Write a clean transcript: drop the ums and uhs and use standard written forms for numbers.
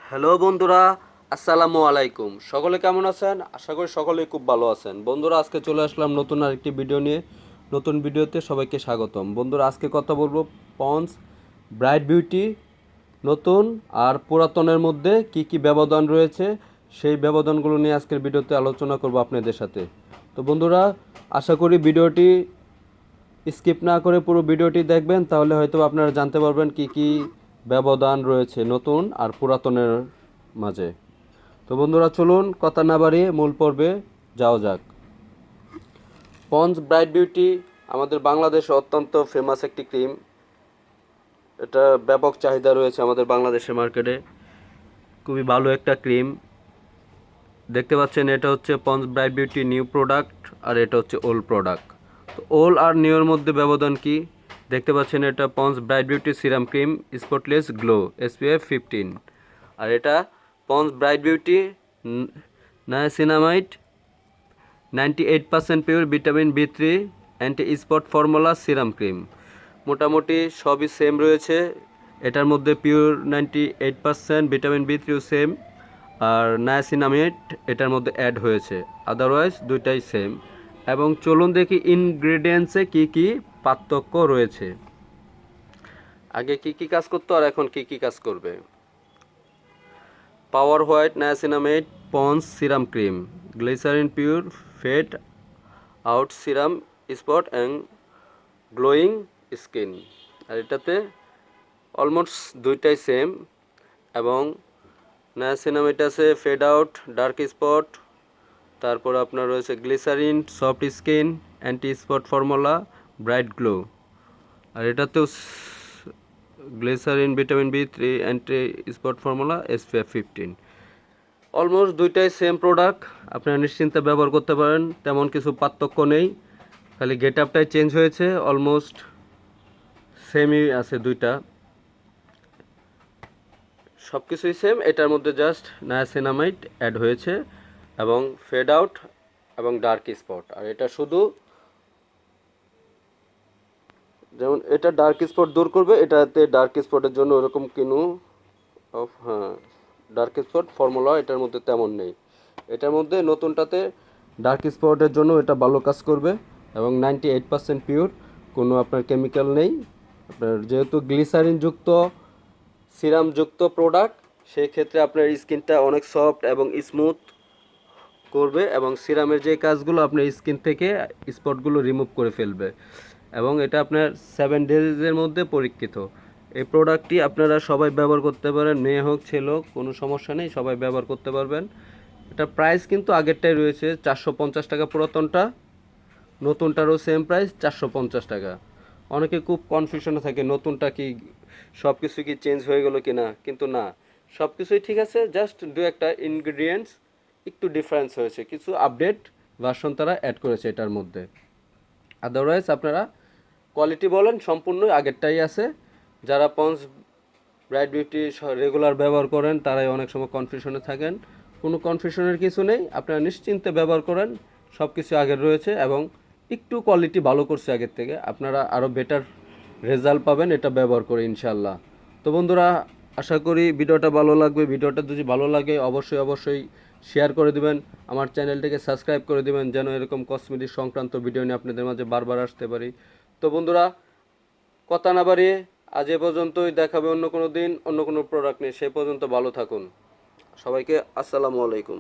Hello বন্ধুরা, আসসালামু আলাইকুম। সকলে কেমন আছেন? আশা করি সকলেই খুব ভালো আছেন। বন্ধুরা, আজকে চলে আসলাম নতুন আরেকটি ভিডিও নিয়ে। নতুন ভিডিওতে সবাইকে স্বাগতম। বন্ধুরা, আজকে কথা বলবো পন্ডস ব্রাইট বিউটি নতুন আর পুরাতনের মধ্যে কি কি ব্যবধান রয়েছে, সেই ব্যবধানগুলো নিয়ে আজকের ভিডিওতে আলোচনা করব আপনাদের সাথে। তো বন্ধুরা, আশা করি ভিডিওটি স্কিপ না করে পুরো ভিডিওটি দেখবেন, তাহলে হয়তো আপনারা জানতে পারবেন কি কি ব্যবধান রয়েছে নতুন আর পুরাতনের মাঝে। তো বন্ধুরা, চলুন কথা না বাড়িয়ে মূল পর্বে যাওয়া যাক। পন্ডস ব্রাইট বিউটি আমাদের বাংলাদেশে অত্যন্ত ফেমাস একটি ক্রিম। এটা ব্যাপক চাহিদা রয়েছে আমাদের বাংলাদেশের মার্কেটে। খুবই ভালো একটা ক্রিম। দেখতে পাচ্ছেন, এটা হচ্ছে Pond's bright beauty new product, আর এটা হচ্ছে ওল্ড প্রোডাক্ট। তো ওল্ড আর নিউর মধ্যে ব্যবধান কি? দেখতে পাচ্ছেন, এটা Pond's bright beauty serum cream spotless glow SPF 15, আর এটা Pond's bright beauty niacinamide 98% pure vitamin B3 anti spot formula serum cream. মোটামুটি সবই সেম রয়েছে। এটার মধ্যে পিওর 98% ভিটামিন B3 সেম, আর নায়াসিনামেট এটার মধ্যে অ্যাড হয়েছে। আদারওয়াইজ দুইটাই সেম। এবং চলুন দেখি ইনগ্রেডিয়েন্টসে কি কি পার্থক্য রয়েছে। আগে কি কি কাজ করতো আর এখন কি কি কাজ করবে। Power white niacinamide Pond's serum cream, glycerin pure fade out serum spot and glowing skin. আর এটাতে অলমোস্ট দুইটাই সেম। এবং নায়াসিনামেট আছে ফেড আউট ডার্ক স্পট, তারপর আপনার রয়েছে glycerin soft skin anti spot formula bright glow. আর এটাতেও glycerin vitamin B3 anti spot formula SPF 15। Almost দুইটাই সেম প্রোডাক্ট, আপনারা নিশ্চিন্তে ব্যবহার করতে পারেন। তেমন কিছু পার্থক্য নেই, খালি গেট আপটাই চেঞ্জ হয়েছে। অলমোস্ট সেমই আছে দুইটা, সব কিছুই সেম। এটার মধ্যে জাস্ট নায়াসিনামাইড অ্যাড হয়েছে এবং ফেড আউট এবং ডার্ক স্পট। আর এটা শুধু যেমন এটা ডার্ক স্পট দূর করবে, এটাতে ডার্ক স্পটের জন্য ওরকম কিনু হ্যাঁ, ডার্ক স্পট ফর্মুলা এটার মধ্যে তেমন নেই। এটার মধ্যে নতুনটাতে ডার্ক স্পটের জন্য এটা ভালো কাজ করবে এবং 98% পিওর, কোনো আপনার কেমিক্যাল নেই। আপনার যেহেতু গ্লিসারিন যুক্ত সিরাম যুক্ত প্রোডাক্ট, সেই ক্ষেত্রে আপনার স্কিনটা অনেক সফট এবং স্মুথ করবে এবং সিরামের যে কাজগুলো আপনার স্কিন থেকে স্পটগুলো রিমুভ করে ফেলবে। এবং এটা আপনার 7 ডেজের মধ্যে পরীক্ষিত। এই প্রোডাক্টটি আপনারা সবাই ব্যবহার করতে পারেন, মেয়ে হোক ছেলে হোক, কোনো সমস্যা নেই, সবাই ব্যবহার করতে পারবেন। এটা প্রাইস কিন্তু আগেরটাই রয়েছে 450 টাকা পুরাতনটা, নতুনটারও সেম প্রাইস 450 টাকা। অনেকে খুব কনফিউশনে থাকে নতুনটা কি সব কিছু কি চেঞ্জ হয়ে গেলো কি না, কিন্তু না, সব কিছুই ঠিক আছে। জাস্ট দু একটা ইনগ্রিডিয়েন্টস একটু ডিফারেন্স হয়েছে, কিছু আপডেট ভার্সন তারা অ্যাড করেছে এটার মধ্যে। আদারওয়াইজ আপনারা কোয়ালিটি বলেন সম্পূর্ণই আগেরটাই আছে। যারা পন্ডস ব্রাইট বিউটি রেগুলার ব্যবহার করেন তারাই অনেক সময় কনফিউশনে থাকেন। কোনো কনফিউশনের কিছু নেই, আপনারা নিশ্চিন্তে ব্যবহার করেন। সব কিছু আগের রয়েছে এবং একটু কোয়ালিটি ভালো করছে আগের থেকে। আপনারা আরও বেটার রেজাল্ট পাবেন এটা ব্যবহার করে ইনশাল্লাহ। তো বন্ধুরা, আশা করি ভিডিওটা ভালো লাগবে। ভিডিওটা যদি ভালো লাগে অবশ্যই অবশ্যই শেয়ার করে দিবেন, আমার চ্যানেলটিকে সাবস্ক্রাইব করে দিবেন, যেন এরকম কসমেটিক সংক্রান্ত ভিডিও নিয়ে আপনাদের মাঝে বারবার আসতে পারি। তো বন্ধুরা, কথা না বাড়িয়ে আজ এ পর্যন্তই। দেখাবে অন্য কোনো দিন অন্য কোনো প্রোডাক্ট নিয়ে। সে পর্যন্ত ভালো থাকুন। সবাইকে আসসালামু আলাইকুম।